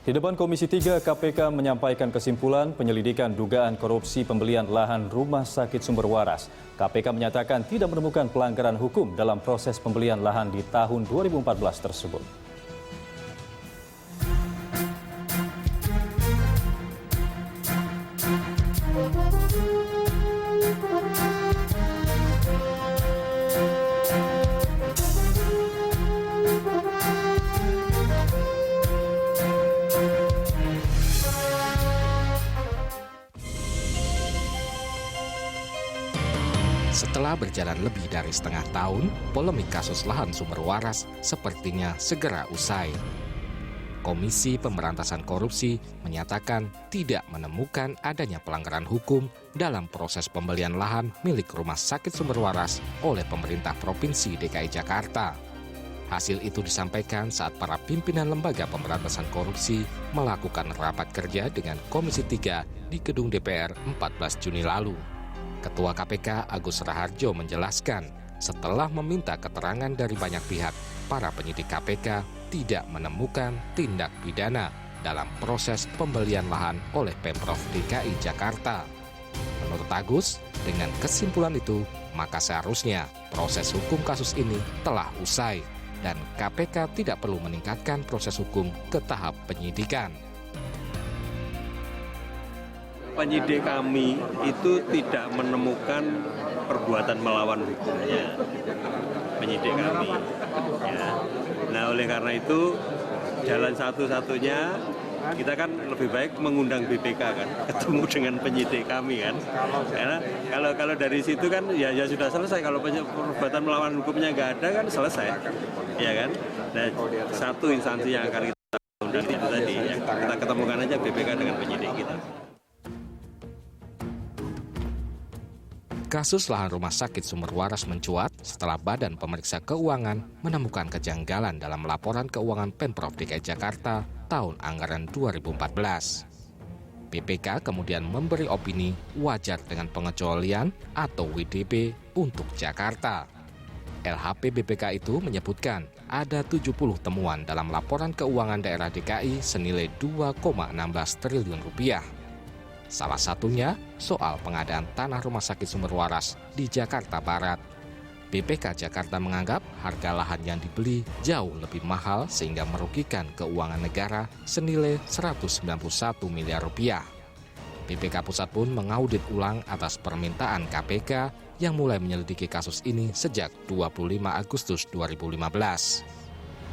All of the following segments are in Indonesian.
Di depan Komisi 3, KPK menyampaikan kesimpulan penyelidikan dugaan korupsi pembelian lahan Rumah Sakit Sumber Waras. KPK menyatakan tidak menemukan pelanggaran hukum dalam proses pembelian lahan di tahun 2014 tersebut. Setelah berjalan lebih dari setengah tahun, polemik kasus lahan sumber waras sepertinya segera usai. Komisi Pemberantasan Korupsi menyatakan tidak menemukan adanya pelanggaran hukum dalam proses pembelian lahan milik Rumah Sakit Sumber Waras oleh pemerintah Provinsi DKI Jakarta. Hasil itu disampaikan saat para pimpinan Lembaga Pemberantasan Korupsi melakukan rapat kerja dengan Komisi 3 di Gedung DPR 14 Juni lalu. Ketua KPK Agus Raharjo menjelaskan, setelah meminta keterangan dari banyak pihak, para penyidik KPK tidak menemukan tindak pidana dalam proses pembelian lahan oleh Pemprov DKI Jakarta. Menurut Agus, dengan kesimpulan itu, maka seharusnya proses hukum kasus ini telah usai dan KPK tidak perlu meningkatkan proses hukum ke tahap penyidikan. Penyidik kami itu tidak menemukan perbuatan melawan hukumnya, penyidik kami. Ya. Nah, oleh karena itu jalan satu-satunya kita kan lebih baik mengundang BPK kan, ketemu dengan penyidik kami kan. Karena kalau dari situ kan ya sudah selesai. Kalau perbuatan melawan hukumnya nggak ada kan selesai, ya kan. Nah, satu instansi yang akan kita undang itu tadi, ya, kita ketemukan aja BPK dengan penyidik kita. Kasus lahan Rumah Sakit Sumber Waras mencuat setelah Badan Pemeriksa Keuangan menemukan kejanggalan dalam laporan keuangan Pemprov DKI Jakarta tahun anggaran 2014. BPK kemudian memberi opini wajar dengan pengecualian atau WDP untuk Jakarta. LHP BPK itu menyebutkan ada 70 temuan dalam laporan keuangan daerah DKI senilai 2,16 triliun rupiah. Salah satunya soal pengadaan tanah Rumah Sakit Sumber Waras di Jakarta Barat. BPK Jakarta menganggap harga lahan yang dibeli jauh lebih mahal sehingga merugikan keuangan negara senilai 191 miliar rupiah. BPK Pusat pun mengaudit ulang atas permintaan KPK yang mulai menyelidiki kasus ini sejak 25 Agustus 2015.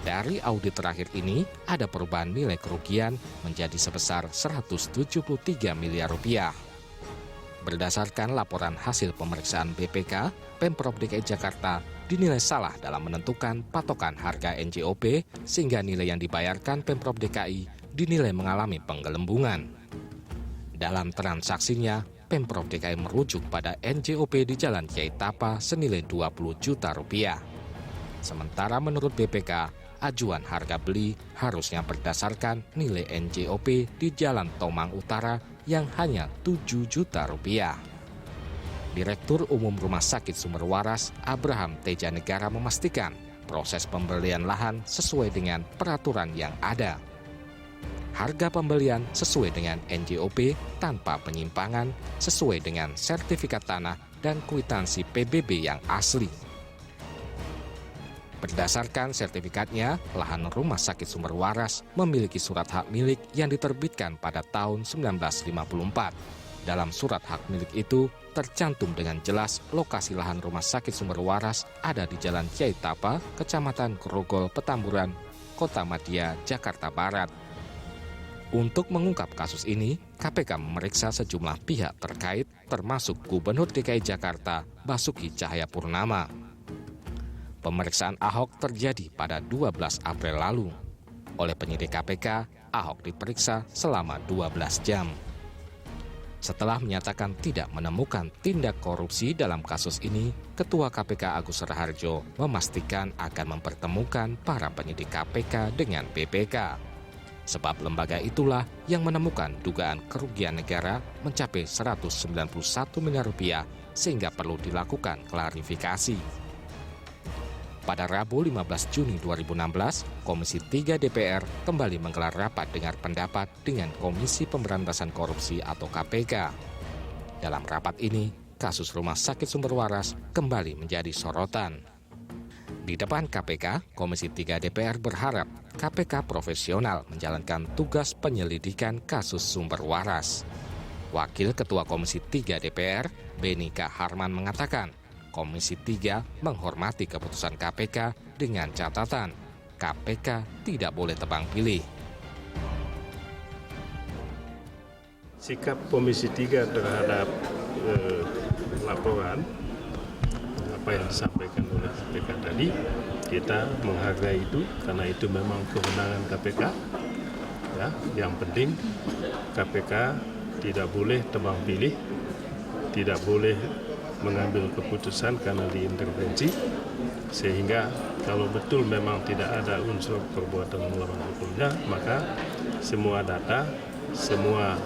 Dari audit terakhir ini, ada perubahan nilai kerugian menjadi sebesar 173 miliar rupiah. Berdasarkan laporan hasil pemeriksaan BPK, Pemprov DKI Jakarta dinilai salah dalam menentukan patokan harga NJOP sehingga nilai yang dibayarkan Pemprov DKI dinilai mengalami penggelembungan. Dalam transaksinya, Pemprov DKI merujuk pada NJOP di Jalan Kiai Tapa senilai 20 juta rupiah. Sementara menurut BPK, ajuan harga beli harusnya berdasarkan nilai NJOP di Jalan Tomang Utara yang hanya 7 juta rupiah. Direktur Umum Rumah Sakit Sumber Waras Abraham Tejanegara memastikan proses pembelian lahan sesuai dengan peraturan yang ada. Harga pembelian sesuai dengan NJOP tanpa penyimpangan, sesuai dengan sertifikat tanah dan kwitansi PBB yang asli. Berdasarkan sertifikatnya, lahan Rumah Sakit Sumber Waras memiliki surat hak milik yang diterbitkan pada tahun 1954. Dalam surat hak milik itu, tercantum dengan jelas lokasi lahan Rumah Sakit Sumber Waras ada di Jalan Kiai Tapa, Kecamatan Grogol, Petamburan, Kota Madia, Jakarta Barat. Untuk mengungkap kasus ini, KPK memeriksa sejumlah pihak terkait, termasuk Gubernur DKI Jakarta, Basuki Cahayapurnama. Pemeriksaan Ahok terjadi pada 12 April lalu. Oleh penyidik KPK, Ahok diperiksa selama 12 jam. Setelah menyatakan tidak menemukan tindak korupsi dalam kasus ini, Ketua KPK Agus Raharjo memastikan akan mempertemukan para penyidik KPK dengan BPK. Sebab lembaga itulah yang menemukan dugaan kerugian negara mencapai 191 miliar rupiah sehingga perlu dilakukan klarifikasi. Pada Rabu 15 Juni 2016, Komisi 3 DPR kembali menggelar rapat dengar pendapat dengan Komisi Pemberantasan Korupsi atau KPK. Dalam rapat ini, kasus Rumah Sakit Sumber Waras kembali menjadi sorotan. Di depan KPK, Komisi 3 DPR berharap KPK profesional menjalankan tugas penyelidikan kasus sumber waras. Wakil Ketua Komisi 3 DPR, Beni K. Harman mengatakan, Komisi 3 menghormati keputusan KPK dengan catatan KPK tidak boleh tebang pilih. Sikap Komisi 3 terhadap laporan apa yang disampaikan oleh KPK tadi, kita menghargai itu karena itu memang kewenangan KPK. Ya, yang penting KPK tidak boleh tebang pilih, tidak boleh mengambil keputusan karena diintervensi, sehingga kalau betul memang tidak ada unsur perbuatan melawan hukumnya, maka semua data, semua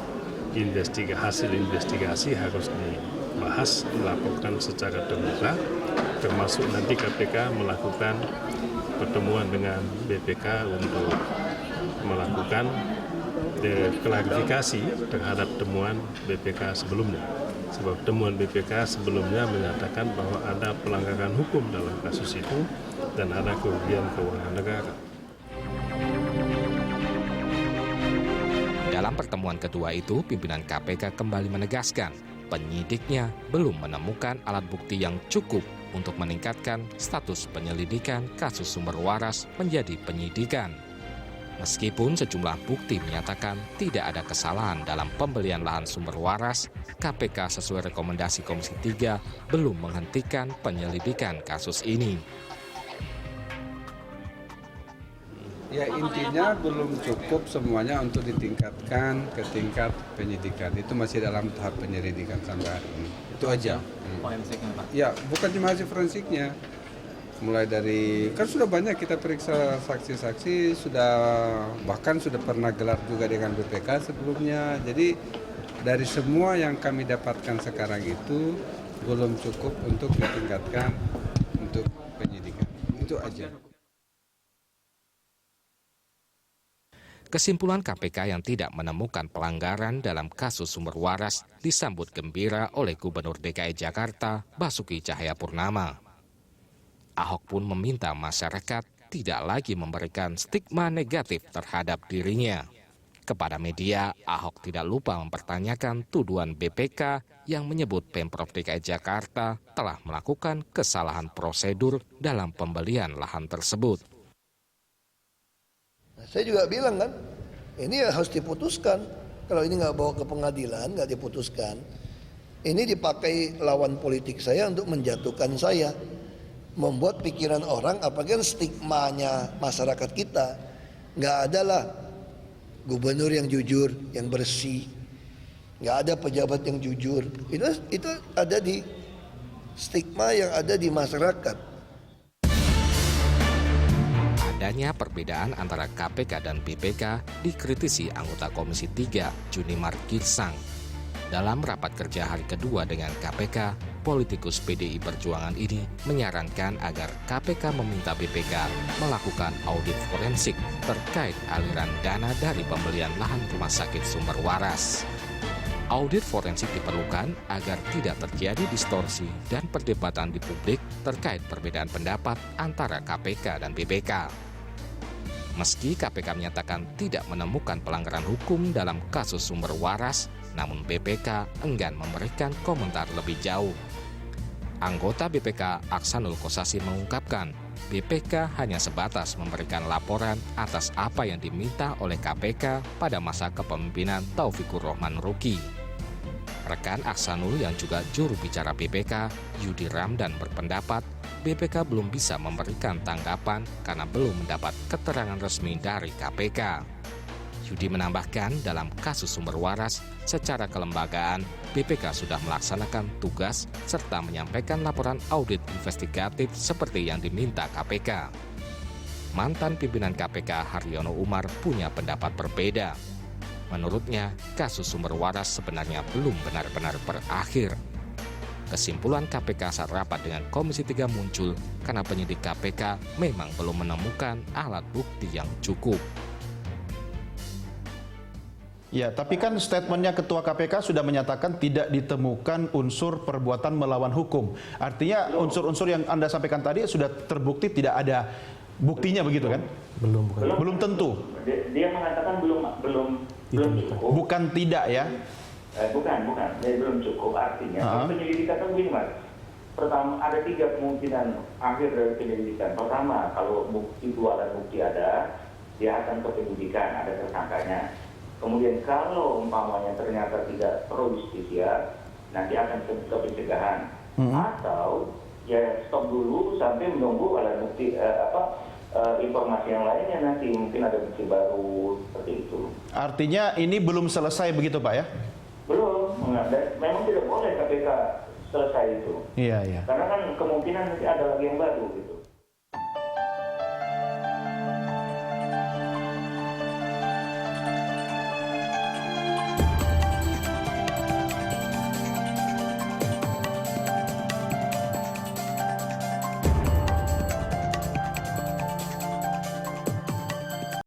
hasil investigasi harus dibahas, dilaporkan secara terbuka, termasuk nanti KPK melakukan pertemuan dengan BPK untuk melakukan klarifikasi terhadap temuan BPK sebelumnya. Sebab temuan BPK sebelumnya menyatakan bahwa ada pelanggaran hukum dalam kasus itu dan ada kerugian keuangan negara. Dalam pertemuan kedua itu, pimpinan KPK kembali menegaskan penyidiknya belum menemukan alat bukti yang cukup untuk meningkatkan status penyelidikan kasus sumber waras menjadi penyidikan. Meskipun sejumlah bukti menyatakan tidak ada kesalahan dalam pembelian lahan sumber waras, KPK sesuai rekomendasi Komisi 3 belum menghentikan penyelidikan kasus ini. Ya, intinya belum cukup semuanya untuk ditingkatkan ke tingkat penyidikan. Itu masih dalam tahap penyelidikan sampai hari ini. Itu aja. Forensiknya, Pak? Ya, bukan cuma hasil forensiknya. Mulai dari, kan sudah banyak kita periksa saksi-saksi, bahkan sudah pernah gelar juga dengan BPK sebelumnya. Jadi dari semua yang kami dapatkan sekarang itu belum cukup untuk ditingkatkan untuk penyidikan. Itu aja. Kesimpulan KPK yang tidak menemukan pelanggaran dalam kasus sumber waras disambut gembira oleh Gubernur DKI Jakarta, Basuki Cahayapurnama. Ahok pun meminta masyarakat tidak lagi memberikan stigma negatif terhadap dirinya. Kepada media, Ahok tidak lupa mempertanyakan tuduhan BPK yang menyebut Pemprov DKI Jakarta telah melakukan kesalahan prosedur dalam pembelian lahan tersebut. Saya juga bilang kan, ini harus diputuskan. Kalau ini nggak bawa ke pengadilan, nggak diputuskan, ini dipakai lawan politik saya untuk menjatuhkan saya, membuat pikiran orang, apalagi stigmanya masyarakat kita, nggak ada lah gubernur yang jujur, yang bersih, nggak ada pejabat yang jujur. Itu ada di stigma yang ada di masyarakat. Adanya perbedaan antara KPK dan BPK dikritisi anggota Komisi 3 Junimar Girsang. Dalam rapat kerja hari kedua dengan KPK, politikus PDI Perjuangan ini menyarankan agar KPK meminta BPK melakukan audit forensik terkait aliran dana dari pembelian lahan rumah sakit sumber waras. Audit forensik diperlukan agar tidak terjadi distorsi dan perdebatan di publik terkait perbedaan pendapat antara KPK dan BPK. Meski KPK menyatakan tidak menemukan pelanggaran hukum dalam kasus sumber waras, namun BPK enggan memberikan komentar lebih jauh. Anggota BPK Aksanul Kossasi mengungkapkan, BPK hanya sebatas memberikan laporan atas apa yang diminta oleh KPK pada masa kepemimpinan Taufikur Rohman Ruki. Rekan Aksanul yang juga juru bicara BPK, Yudi Ramdan berpendapat, BPK belum bisa memberikan tanggapan karena belum mendapat keterangan resmi dari KPK. Yudi menambahkan dalam kasus sumber waras, secara kelembagaan, BPK sudah melaksanakan tugas serta menyampaikan laporan audit investigatif seperti yang diminta KPK. Mantan pimpinan KPK Haryono Umar punya pendapat berbeda. Menurutnya, kasus sumber waras sebenarnya belum benar-benar berakhir. Kesimpulan KPK saat rapat dengan Komisi 3 muncul karena penyidik KPK memang belum menemukan alat bukti yang cukup. Ya, tapi kan statementnya Ketua KPK sudah menyatakan tidak ditemukan unsur perbuatan melawan hukum. Artinya unsur-unsur yang Anda sampaikan tadi sudah terbukti tidak ada buktinya begitu kan? Belum tentu. Dia mengatakan belum cukup. Bukan tidak ya? Bukan, dia belum cukup. Artinya kalau penyelidikan kan begini Mas. Pertama, ada 3 kemungkinan akhir dari penyelidikan. Pertama, kalau bukti, 2 alat bukti ada, dia akan ke penyidikan, ada tersangkanya. Kemudian kalau umpamanya ternyata tidak pro justisia, nanti akan ke pencegahan. Atau ya stop dulu sampai menunggu alat bukti informasi yang lainnya, nanti mungkin ada bukti baru seperti itu. Artinya ini belum selesai begitu Pak ya? Belum, memang tidak boleh KPK selesai itu. Iya. Karena kan kemungkinan nanti ada lagi yang baru gitu.